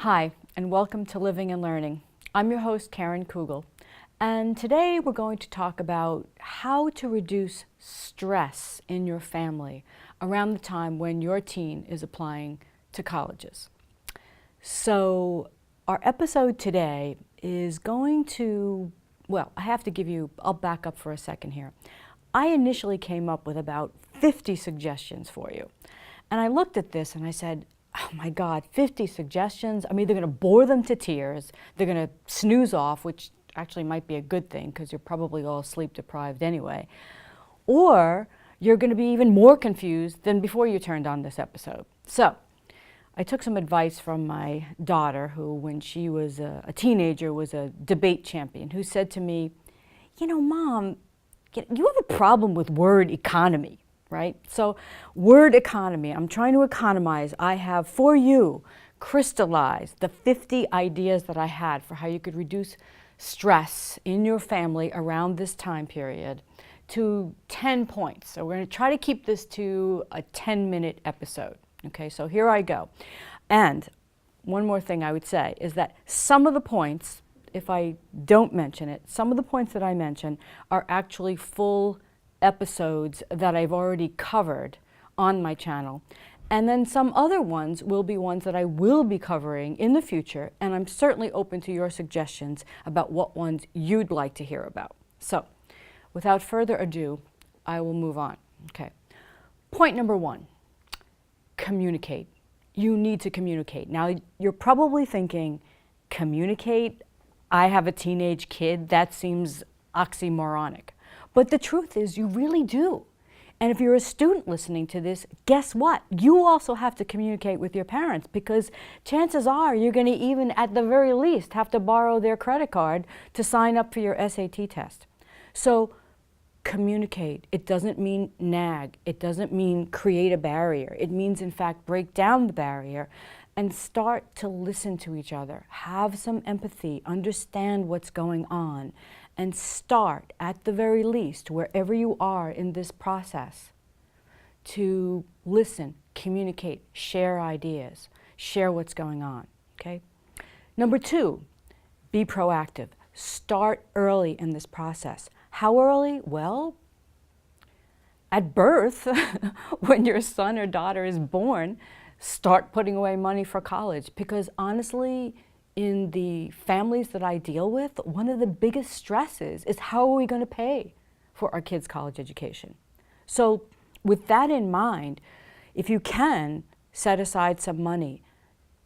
Hi, and welcome to Living and Learning. I'm your host, Karen Kugel, and today we're going to talk about how to reduce stress in your family around the time when your teen is applying to colleges. So our episode today is going to, I'll back up for a second here. I initially came up with about 50 suggestions for you. And I looked at this and I said, oh my God, 50 suggestions? I'm either going to bore them to tears, they're going to snooze off, which actually might be a good thing because you're probably all sleep deprived anyway, or you're going to be even more confused than before you turned on this episode. So I took some advice from my daughter, who when she was a teenager was a debate champion, who said to me, you know, Mom, you have a problem with word economy. Right? So word economy, I'm trying to economize. I have for you crystallized the 50 ideas that I had for how you could reduce stress in your family around this time period to 10 points. So we're going to try to keep this to a 10-minute episode. Okay, so here I go. And one more thing I would say is that some of the points, if I don't mention it, some of the points that I mention are actually full episodes that I've already covered on my channel. And then some other ones will be ones that I will be covering in the future, and I'm certainly open to your suggestions about what ones you'd like to hear about. So, without further ado, I will move on. Okay. Point number 1, communicate. You need to communicate. Now, you're probably thinking, communicate? I have a teenage kid, that seems oxymoronic. But the truth is, you really do. And if you're a student listening to this, guess what? You also have to communicate with your parents, because chances are you're going to even, at the very least, have to borrow their credit card to sign up for your SAT test. So communicate. It doesn't mean nag. It doesn't mean create a barrier. It means, in fact, break down the barrier and start to listen to each other. Have some empathy. Understand what's going on. And start, at the very least, wherever you are in this process, to listen, communicate, share ideas, share what's going on, okay? Number 2, be proactive. Start early in this process. How early? Well, at birth, when your son or daughter is born, start putting away money for college, because honestly, in the families that I deal with, one of the biggest stresses is how are we going to pay for our kids' college education? So with that in mind, if you can, set aside some money.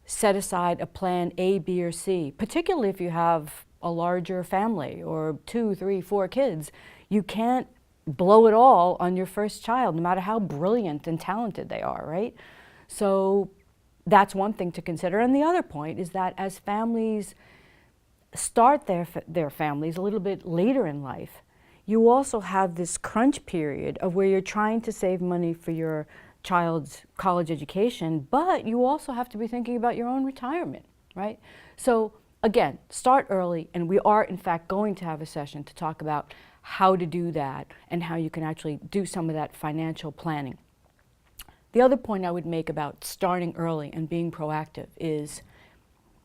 Set aside a plan A, B, or C, particularly if you have a larger family or 2, 3, 4 kids. You can't blow it all on your first child, no matter how brilliant and talented they are, right? So that's one thing to consider. And the other point is that as families start their families a little bit later in life, you also have this crunch period of where you're trying to save money for your child's college education, but you also have to be thinking about your own retirement, right? So again, start early, and we are in fact going to have a session to talk about how to do that and how you can actually do some of that financial planning. The other point I would make about starting early and being proactive is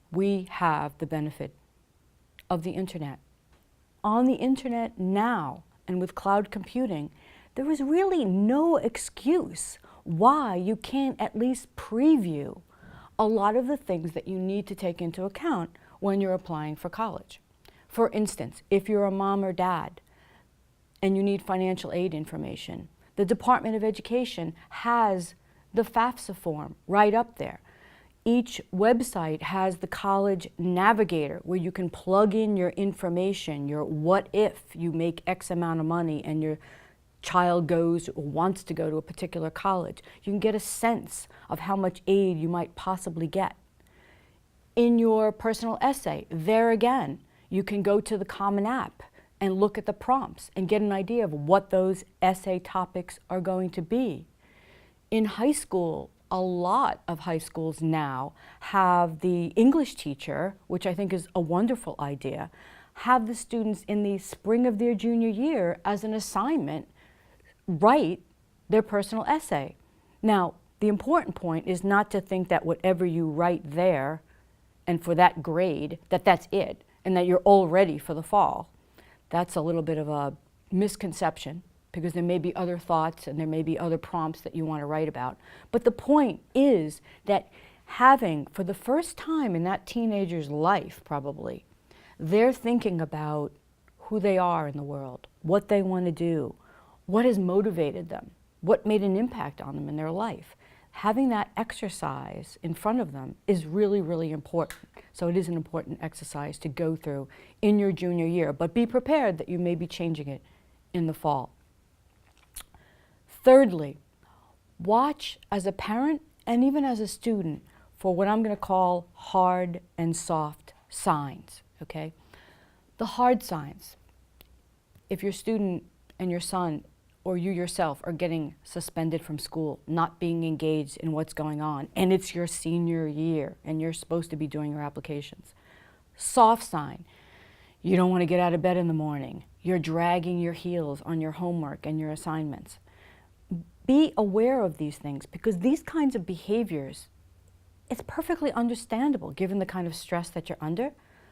we have the benefit of the internet. On the internet now, and with cloud computing, there is really no excuse why you can't at least preview a lot of the things that you need to take into account when you're applying for college. For instance, if you're a mom or dad and you need financial aid information, the Department of Education has the FAFSA form right up there. Each website has the college navigator where you can plug in your information, your what if you make X amount of money and your child goes or wants to go to a particular college. You can get a sense of how much aid you might possibly get. In your personal essay, there again, you can go to the Common App and look at the prompts and get an idea of what those essay topics are going to be. In high school, a lot of high schools now have the English teacher, which I think is a wonderful idea, have the students in the spring of their junior year as an assignment write their personal essay. Now, the important point is not to think that whatever you write there and for that grade, that's it, and that you're all ready for the fall. That's a little bit of a misconception, because there may be other thoughts and there may be other prompts that you want to write about. But the point is that having, for the first time in that teenager's life probably, they're thinking about who they are in the world, what they want to do, what has motivated them, what made an impact on them in their life. Having that exercise in front of them is really, really important. So it is an important exercise to go through in your junior year, but be prepared that you may be changing it in the fall. Thirdly, watch as a parent and even as a student for what I'm going to call hard and soft signs, okay? The hard signs, if your student and your son or you yourself are getting suspended from school, not being engaged in what's going on, and it's your senior year and you're supposed to be doing your applications. Soft sign, you don't want to get out of bed in the morning. You're dragging your heels on your homework and your assignments. Be aware of these things, because these kinds of behaviors, it's perfectly understandable given the kind of stress that you're under,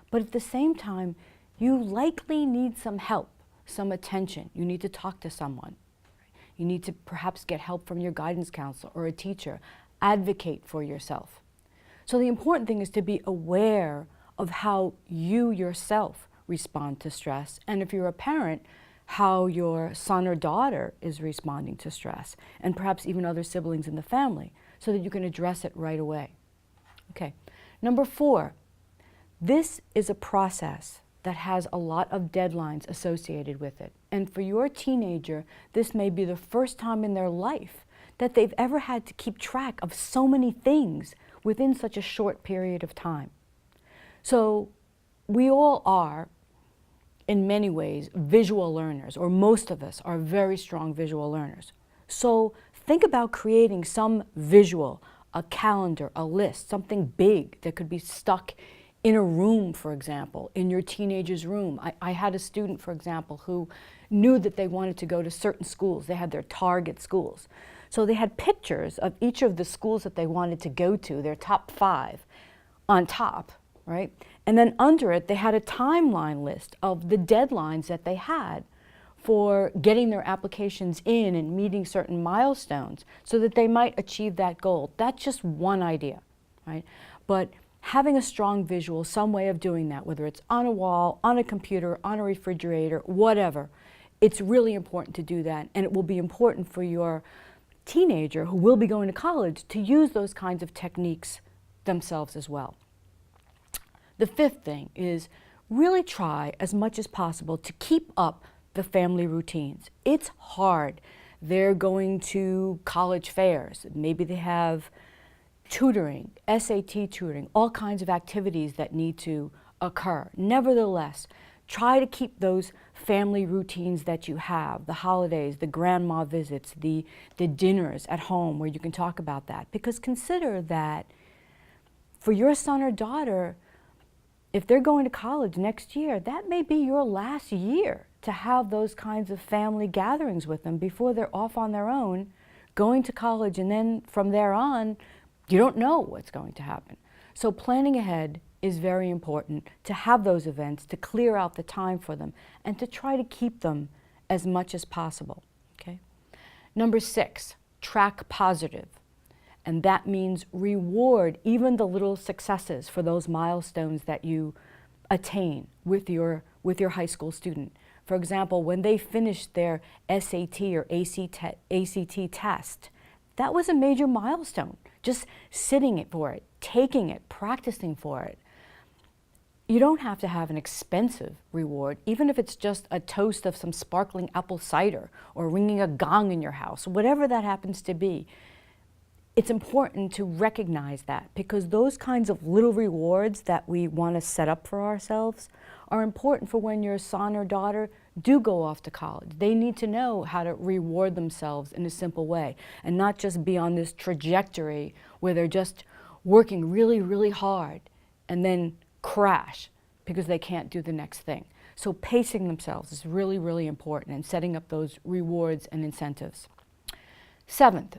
but at the same time, you likely need some help, some attention. You need to talk to someone. You need to perhaps get help from your guidance counselor or a teacher. Advocate for yourself. So the important thing is to be aware of how you yourself respond to stress, and if you're a parent, how your son or daughter is responding to stress, and perhaps even other siblings in the family, so that you can address it right away. Okay. Number 4, this is a process that has a lot of deadlines associated with it. And for your teenager, this may be the first time in their life that they've ever had to keep track of so many things within such a short period of time. So we all are, in many ways, visual learners, or most of us are very strong visual learners. So think about creating some visual, a calendar, a list, something big that could be stuck in a room, for example, in your teenager's room. I had a student, for example, who knew that they wanted to go to certain schools. They had their target schools. So they had pictures of each of the schools that they wanted to go to, their top 5, on top, right? And then under it, they had a timeline list of the deadlines that they had for getting their applications in and meeting certain milestones so that they might achieve that goal. That's just one idea, right? But having a strong visual, some way of doing that, whether it's on a wall, on a computer, on a refrigerator, whatever, it's really important to do that. And it will be important for your teenager who will be going to college to use those kinds of techniques themselves as well. The 5th thing is really try as much as possible to keep up the family routines. It's hard. They're going to college fairs. Maybe they have tutoring, SAT tutoring, all kinds of activities that need to occur. Nevertheless, try to keep those family routines that you have, the holidays, the grandma visits, the dinners at home where you can talk about that. Because consider that for your son or daughter, if they're going to college next year, that may be your last year to have those kinds of family gatherings with them before they're off on their own, going to college, and then from there on, you don't know what's going to happen. So planning ahead is very important, to have those events, to clear out the time for them, and to try to keep them as much as possible, okay? Number 6, track positive. And that means reward even the little successes for those milestones that you attain with your high school student. For example, when they finished their SAT or ACT test, that was a major milestone. Just sitting for it, taking it, practicing for it. You don't have to have an expensive reward, even if it's just a toast of some sparkling apple cider or ringing a gong in your house, whatever that happens to be. It's important to recognize that, because those kinds of little rewards that we want to set up for ourselves are important for when your son or daughter do go off to college. They need to know how to reward themselves in a simple way and not just be on this trajectory where they're just working really, really hard and then crash because they can't do the next thing. So pacing themselves is really, really important, and setting up those rewards and incentives. 7th,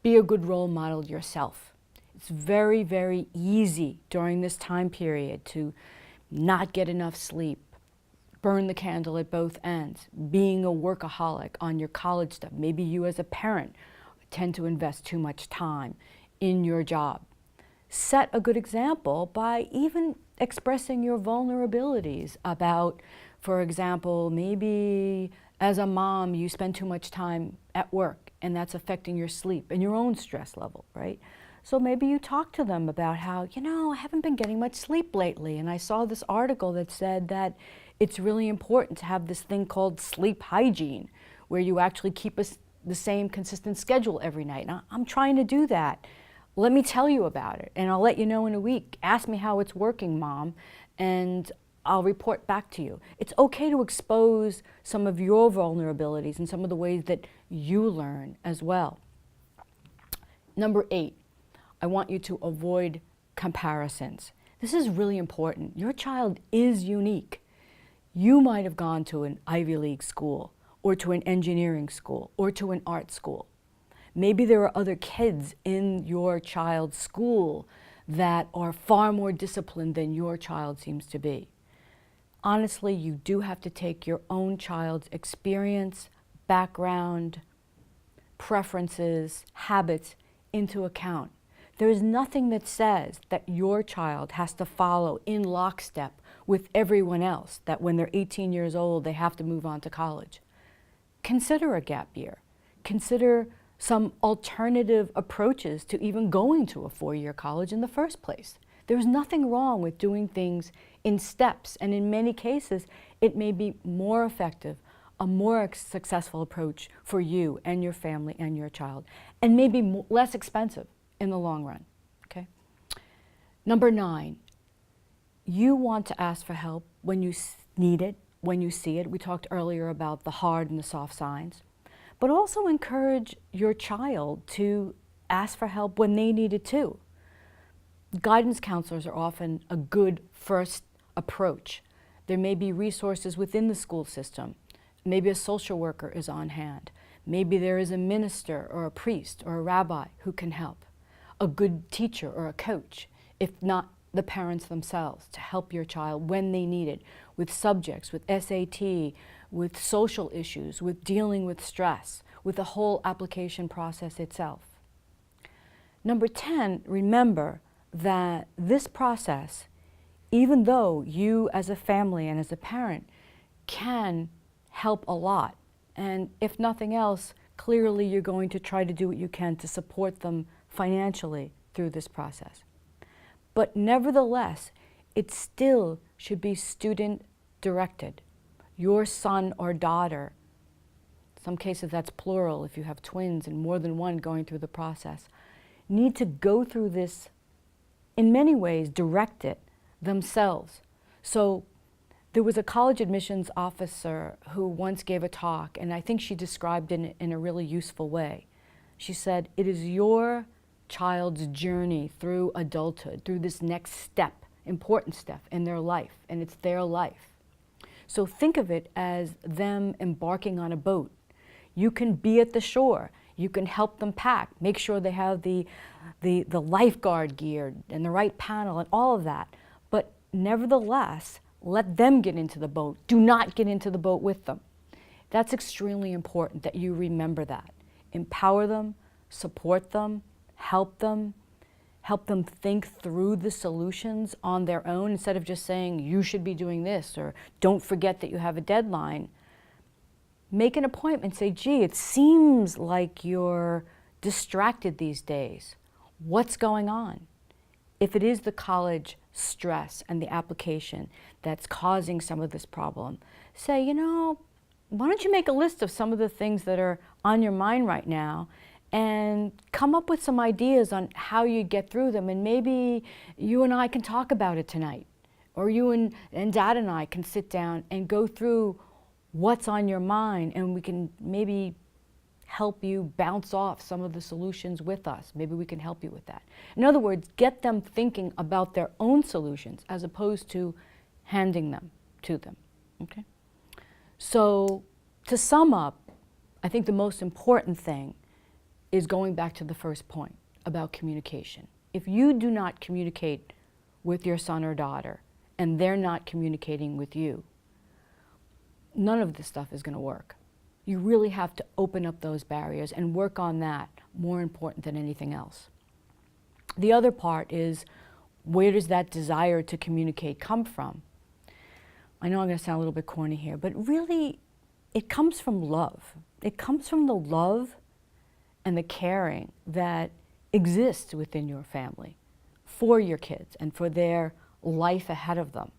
be a good role model yourself. It's very, very easy during this time period to not get enough sleep, burn the candle at both ends, being a workaholic on your college stuff. Maybe you as a parent tend to invest too much time in your job. Set a good example by even expressing your vulnerabilities about, for example, maybe as a mom you spend too much time at work and that's affecting your sleep and your own stress level, right? So maybe you talk to them about how, I haven't been getting much sleep lately, and I saw this article that said that it's really important to have this thing called sleep hygiene, where you actually keep the same consistent schedule every night. Now, I'm trying to do that. Let me tell you about it, and I'll let you know in a week. Ask me how it's working, Mom, and I'll report back to you. It's okay to expose some of your vulnerabilities and some of the ways that you learn as well. Number 8, I want you to avoid comparisons. This is really important. Your child is unique. You might have gone to an Ivy League school, or to an engineering school, or to an art school. Maybe there are other kids in your child's school that are far more disciplined than your child seems to be. Honestly, you do have to take your own child's experience, background, preferences, habits into account. There is nothing that says that your child has to follow in lockstep with everyone else, that when they're 18 years old, they have to move on to college. Consider a gap year. Consider some alternative approaches to even going to a 4-year college in the first place. There's nothing wrong with doing things in steps, and in many cases, it may be more effective, a more successful approach for you and your family and your child, and maybe less expensive in the long run, okay? Number 9, you want to ask for help when you need it, when you see it. We talked earlier about the hard and the soft signs, but also encourage your child to ask for help when they need it too. Guidance counselors are often a good first approach. There may be resources within the school system. Maybe a social worker is on hand. Maybe there is a minister or a priest or a rabbi who can help. A good teacher or a coach, if not the parents themselves, to help your child when they need it, with subjects, with SAT, with social issues, with dealing with stress, with the whole application process itself. Number 10, remember that this process, even though you as a family and as a parent can help a lot, and if nothing else, clearly you're going to try to do what you can to support them financially through this process. But nevertheless, it still should be student-directed. Your son or daughter, in some cases that's plural if you have twins and more than one going through the process, need to go through this, in many ways, direct it themselves. So there was a college admissions officer who once gave a talk, and I think she described it in a really useful way. She said, it is your child's journey through adulthood, through this next step, important step in their life, and it's their life. So think of it as them embarking on a boat. You can be at the shore. You can help them pack, make sure they have the lifeguard gear and the right panel and all of that. But nevertheless, let them get into the boat. Do not get into the boat with them. That's extremely important that you remember that. Empower them, support them, help them think through the solutions on their own instead of just saying, you should be doing this, or don't forget that you have a deadline. Make an appointment, say, gee, it seems like you're distracted these days. What's going on? If it is the college stress and the application that's causing some of this problem, say, why don't you make a list of some of the things that are on your mind right now and come up with some ideas on how you get through them, and maybe you and I can talk about it tonight, or you and Dad and I can sit down and go through what's on your mind, and we can maybe help you bounce off some of the solutions with us. Maybe we can help you with that. In other words, get them thinking about their own solutions as opposed to handing them to them, okay? So to sum up, I think the most important thing is going back to the first point about communication. If you do not communicate with your son or daughter and they're not communicating with you, none of this stuff is going to work. You really have to open up those barriers and work on that, more important than anything else. The other part is, where does that desire to communicate come from? I know I'm going to sound a little bit corny here, but really it comes from love. It comes from the love and the caring that exists within your family for your kids and for their life ahead of them,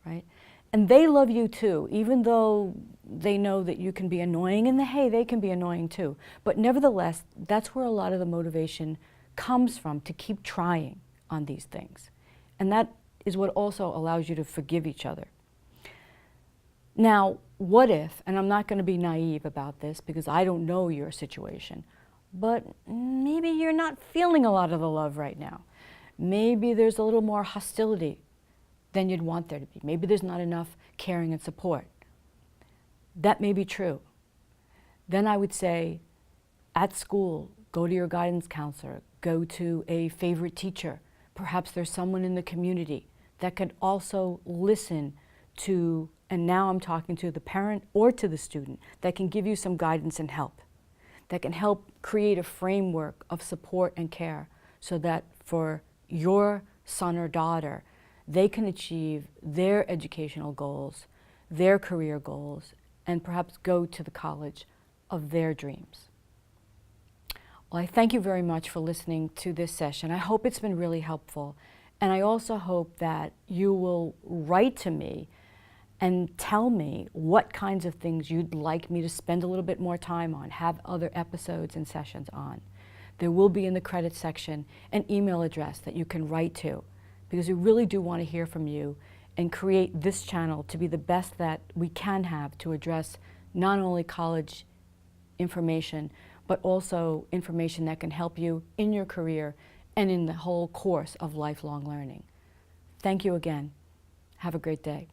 right? And they love you too, even though they know that you can be annoying, and hey, they can be annoying too. But nevertheless, that's where a lot of the motivation comes from, to keep trying on these things. And that is what also allows you to forgive each other. Now, what if, and I'm not going to be naive about this because I don't know your situation, but maybe you're not feeling a lot of the love right now. Maybe there's a little more hostility than you'd want there to be. Maybe there's not enough caring and support. That may be true. Then I would say, at school, go to your guidance counselor, go to a favorite teacher. Perhaps there's someone in the community that could also listen to, and now I'm talking to the parent or to the student, that can give you some guidance and help, that can help create a framework of support and care so that for your son or daughter, they can achieve their educational goals, their career goals, and perhaps go to the college of their dreams. Well, I thank you very much for listening to this session. I hope it's been really helpful. And I also hope that you will write to me and tell me what kinds of things you'd like me to spend a little bit more time on, have other episodes and sessions on. There will be in the credits section an email address that you can write to, because we really do want to hear from you and create this channel to be the best that we can have to address not only college information, but also information that can help you in your career and in the whole course of lifelong learning. Thank you again. Have a great day.